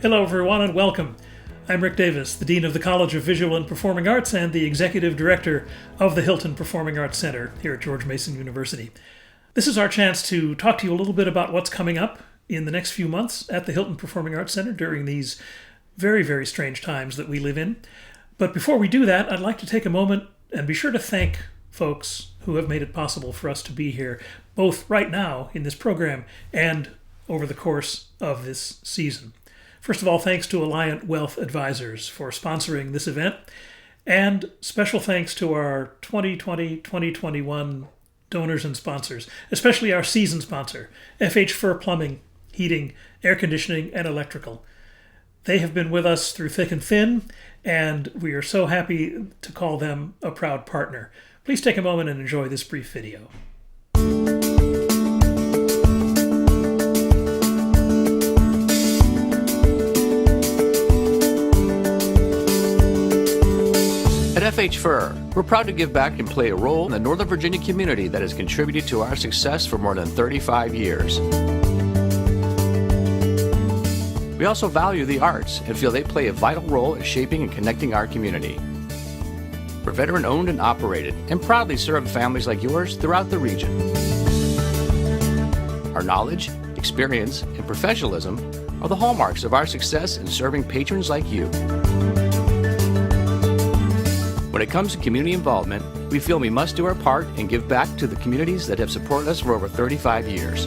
Hello everyone and welcome. I'm Rick Davis, the Dean of the College of Visual and Performing Arts and the Executive Director of the Hylton Performing Arts Center here at George Mason University. This is our chance to talk to you a little bit about what's coming up in the next few months at the Hylton Performing Arts Center during these very, very strange times that we live in. But before we do that, I'd like to take a moment and be sure to thank folks who have made it possible for us to be here, both right now in this program and over the course of this season. First of all, thanks to Alliant Wealth Advisors for sponsoring this event, and special thanks to our 2020-2021 donors and sponsors, especially our season sponsor, FH Fur Plumbing, Heating, Air Conditioning, and Electrical. They have been with us through thick and thin, and we are so happy to call them a proud partner. Please take a moment and enjoy this brief video. At FH Fur, we're proud to give back and play a role in the Northern Virginia community that has contributed to our success for more than 35 years. We also value the arts and feel they play a vital role in shaping and connecting our community. We're veteran-owned and operated and proudly serve families like yours throughout the region. Our knowledge, experience, and professionalism are the hallmarks of our success in serving patrons like you. When it comes to community involvement, we feel we must do our part and give back to the communities that have supported us for over 35 years.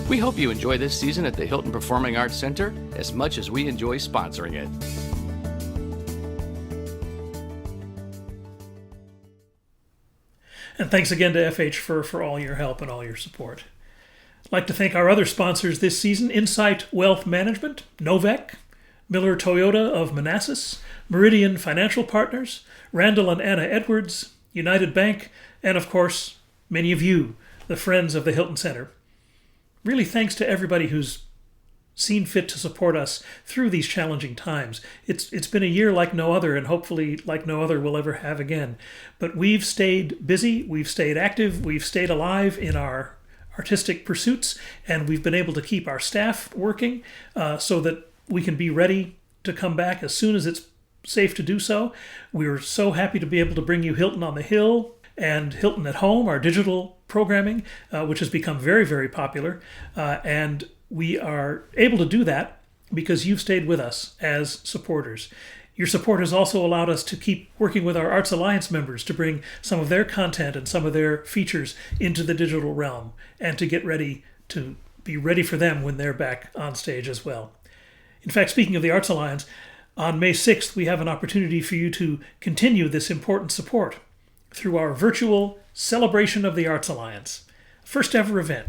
We hope you enjoy this season at the Hylton Performing Arts Center as much as we enjoy sponsoring it. And thanks again to FH Fur for all your help and all your support. I'd like to thank our other sponsors this season: Insight Wealth Management, Novec, Miller Toyota of Manassas, Meridian Financial Partners, Randall and Anna Edwards, United Bank, and of course, many of you, the friends of the Hylton Center. Really thanks to everybody who's seen fit to support us through these challenging times. It's been a year like no other, and hopefully like no other we'll ever have again. But we've stayed busy, we've stayed active, we've stayed alive in our artistic pursuits, and we've been able to keep our staff working so that we can be ready to come back as soon as it's safe to do so. We're so happy to be able to bring you Hylton on the Hill and Hylton at Home, our digital programming, which has become very, very popular. And we are able to do that because you've stayed with us as supporters. Your support has also allowed us to keep working with our Arts Alliance members to bring some of their content and some of their features into the digital realm and to get ready to be ready for them when they're back on stage as well. In fact, speaking of the Arts Alliance, on May 6th, we have an opportunity for you to continue this important support through our virtual Celebration of the Arts Alliance. First ever event.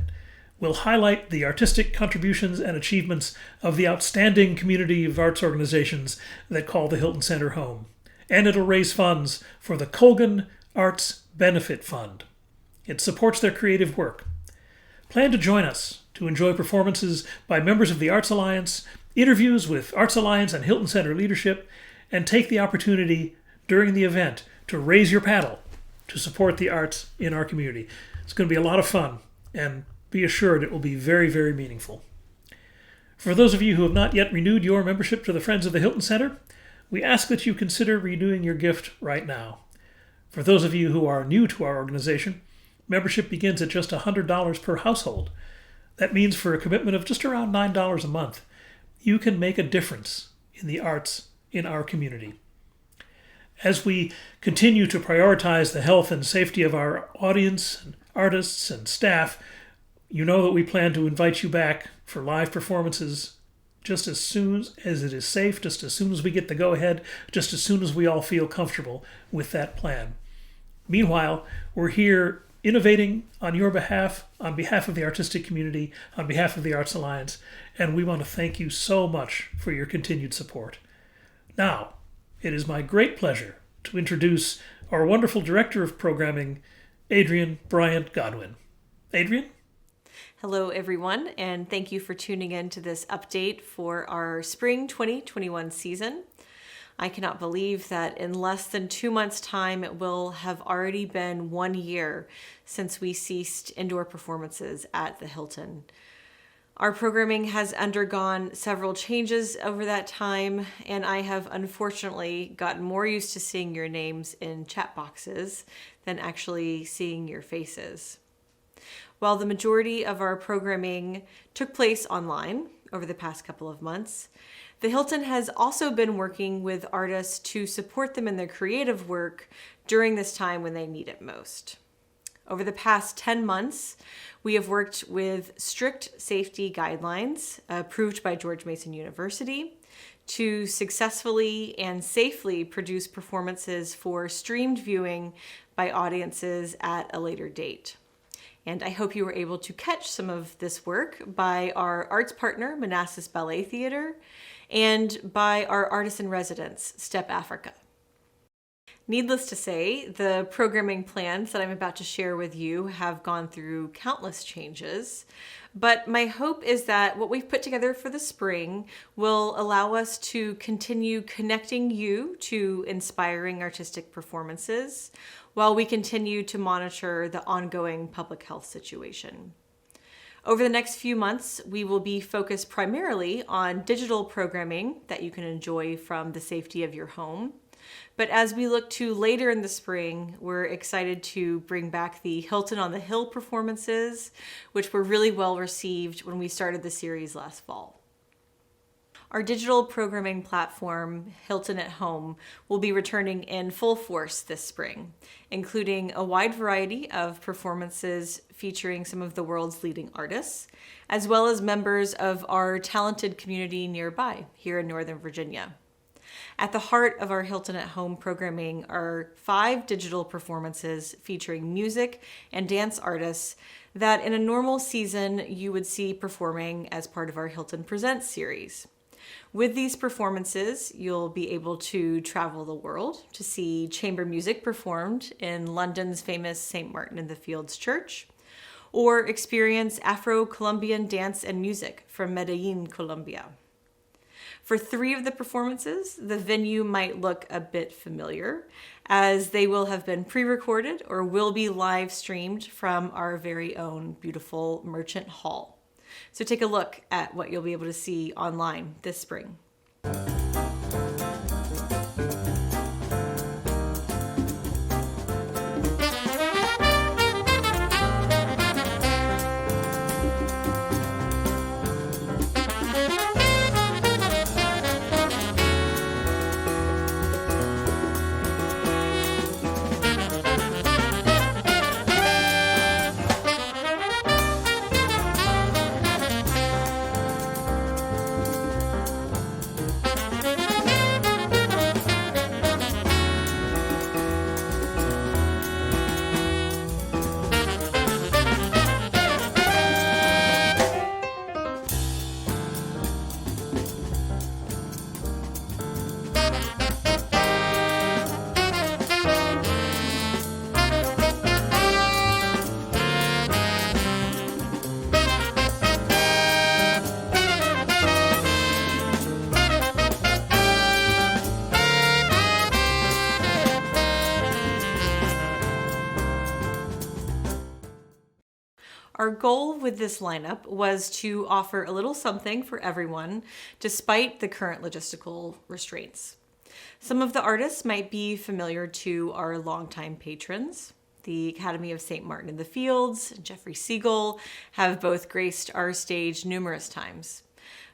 We'll highlight the artistic contributions and achievements of the outstanding community of arts organizations that call the Hylton Center home. And it'll raise funds for the Colgan Arts Benefit Fund. It supports their creative work. Plan to join us to enjoy performances by members of the Arts Alliance, interviews with Arts Alliance and Hylton Center leadership, and take the opportunity during the event to raise your paddle to support the arts in our community. It's going to be a lot of fun, and be assured it will be very, very meaningful. For those of you who have not yet renewed your membership to the Friends of the Hylton Center, we ask that you consider renewing your gift right now. For those of you who are new to our organization, membership begins at just $100 per household. That means for a commitment of just around $9 a month, you can make a difference in the arts in our community. As we continue to prioritize the health and safety of our audience, and artists, and staff, you know that we plan to invite you back for live performances just as soon as it is safe, just as soon as we get the go-ahead, just as soon as we all feel comfortable with that plan. Meanwhile, we're here innovating on your behalf, on behalf of the artistic community, on behalf of the Arts Alliance, and we want to thank you so much for your continued support. Now, it is my great pleasure to introduce our wonderful Director of Programming, Adrienne Bryant Godwin. Adrienne? Hello, everyone, and thank you for tuning in to this update for our Spring 2021 season. I cannot believe that in less than 2 months' time, it will have already been 1 year since we ceased indoor performances at the Hylton. Our programming has undergone several changes over that time, and I have unfortunately gotten more used to seeing your names in chat boxes than actually seeing your faces. While the majority of our programming took place online over the past couple of months, the Hylton has also been working with artists to support them in their creative work during this time when they need it most. Over the past 10 months, we have worked with strict safety guidelines approved by George Mason University to successfully and safely produce performances for streamed viewing by audiences at a later date. And I hope you were able to catch some of this work by our arts partner, Manassas Ballet Theater, and by our artist in residence, Step Africa. Needless to say, the programming plans that I'm about to share with you have gone through countless changes, but my hope is that what we've put together for the spring will allow us to continue connecting you to inspiring artistic performances while we continue to monitor the ongoing public health situation. Over the next few months, we will be focused primarily on digital programming that you can enjoy from the safety of your home. But as we look to later in the spring, we're excited to bring back the Hylton on the Hill performances, which were really well received when we started the series last fall. Our digital programming platform, Hylton at Home, will be returning in full force this spring, including a wide variety of performances featuring some of the world's leading artists, as well as members of our talented community nearby here in Northern Virginia. At the heart of our Hylton at Home programming are 5 digital performances featuring music and dance artists that in a normal season you would see performing as part of our Hylton Presents series. With these performances, you'll be able to travel the world to see chamber music performed in London's famous St. Martin in the Fields Church, or experience Afro-Colombian dance and music from Medellin, Colombia. For 3 of the performances, the venue might look a bit familiar, as they will have been pre-recorded or will be live streamed from our very own beautiful Merchant Hall. So take a look at what you'll be able to see online this spring. Our goal with this lineup was to offer a little something for everyone, despite the current logistical restraints. Some of the artists might be familiar to our longtime patrons. The Academy of St. Martin in the Fields and Jeffrey Siegel have both graced our stage numerous times.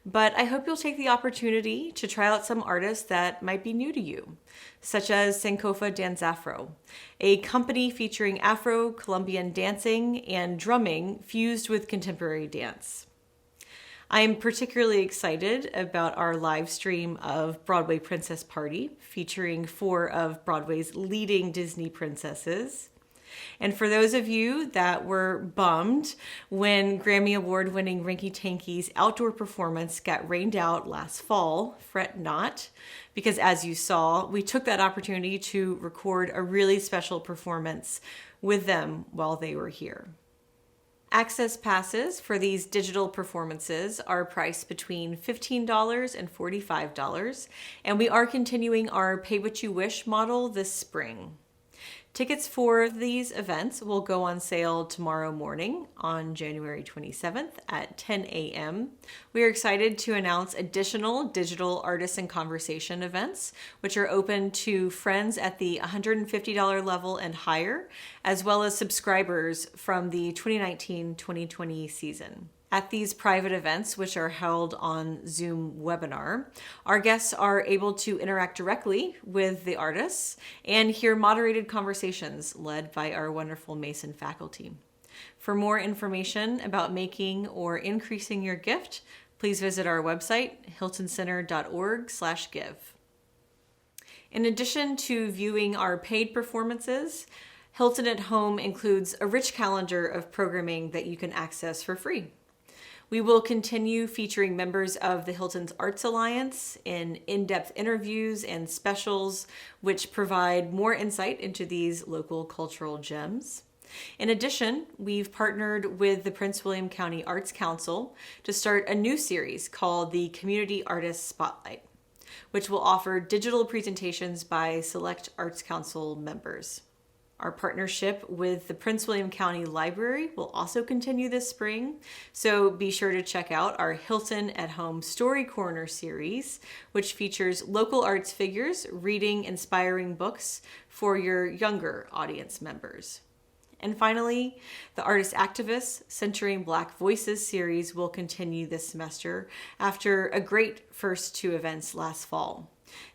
But I hope you'll take the opportunity to try out some artists that might be new to you, such as Sankofa Dance Afro, a company featuring Afro-Colombian dancing and drumming fused with contemporary dance. I am particularly excited about our live stream of Broadway Princess Party, featuring 4 of Broadway's leading Disney princesses. And for those of you that were bummed when Grammy Award-winning Rinky Tanky's outdoor performance got rained out last fall, fret not, because as you saw, we took that opportunity to record a really special performance with them while they were here. Access passes for these digital performances are priced between $15 and $45, and we are continuing our pay what you wish model this spring. Tickets for these events will go on sale tomorrow morning on January 27th at 10 a.m. We are excited to announce additional digital artists and conversation events, which are open to friends at the $150 level and higher, as well as subscribers from the 2019-2020 season. At these private events, which are held on Zoom webinar, our guests are able to interact directly with the artists and hear moderated conversations led by our wonderful Mason faculty. For more information about making or increasing your gift, please visit our website, hyltoncenter.org/give. In addition to viewing our paid performances, Hylton at Home includes a rich calendar of programming that you can access for free. We will continue featuring members of the Hylton's Arts Alliance in in-depth interviews and specials, which provide more insight into these local cultural gems. In addition, we've partnered with the Prince William County Arts Council to start a new series called the Community Artist Spotlight, which will offer digital presentations by select Arts Council members. Our partnership with the Prince William County Library will also continue this spring, so be sure to check out our Hylton at Home Story Corner series, which features local arts figures reading inspiring books for your younger audience members. And finally, the Artist Activists Centering Black Voices series will continue this semester after a great first two events last fall.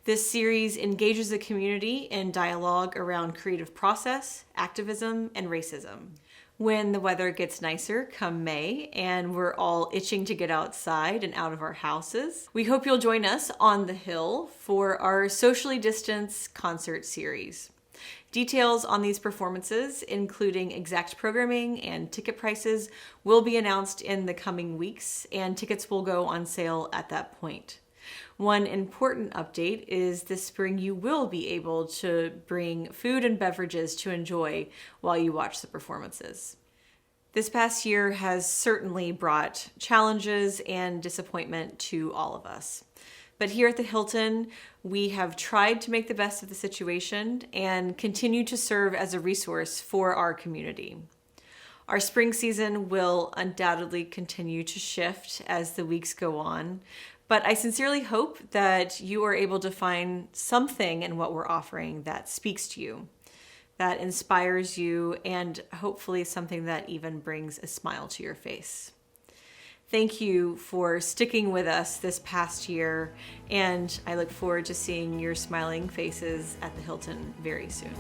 This series engages the community in dialogue around creative process, activism, and racism. When the weather gets nicer come May and we're all itching to get outside and out of our houses, we hope you'll join us on the Hill for our socially distanced concert series. Details on these performances, including exact programming and ticket prices, will be announced in the coming weeks, and tickets will go on sale at that point. One important update is this spring you will be able to bring food and beverages to enjoy while you watch the performances. This past year has certainly brought challenges and disappointment to all of us. But here at the Hylton, we have tried to make the best of the situation and continue to serve as a resource for our community. Our spring season will undoubtedly continue to shift as the weeks go on, but I sincerely hope that you are able to find something in what we're offering that speaks to you, that inspires you, and hopefully something that even brings a smile to your face. Thank you for sticking with us this past year, and I look forward to seeing your smiling faces at the Hylton very soon.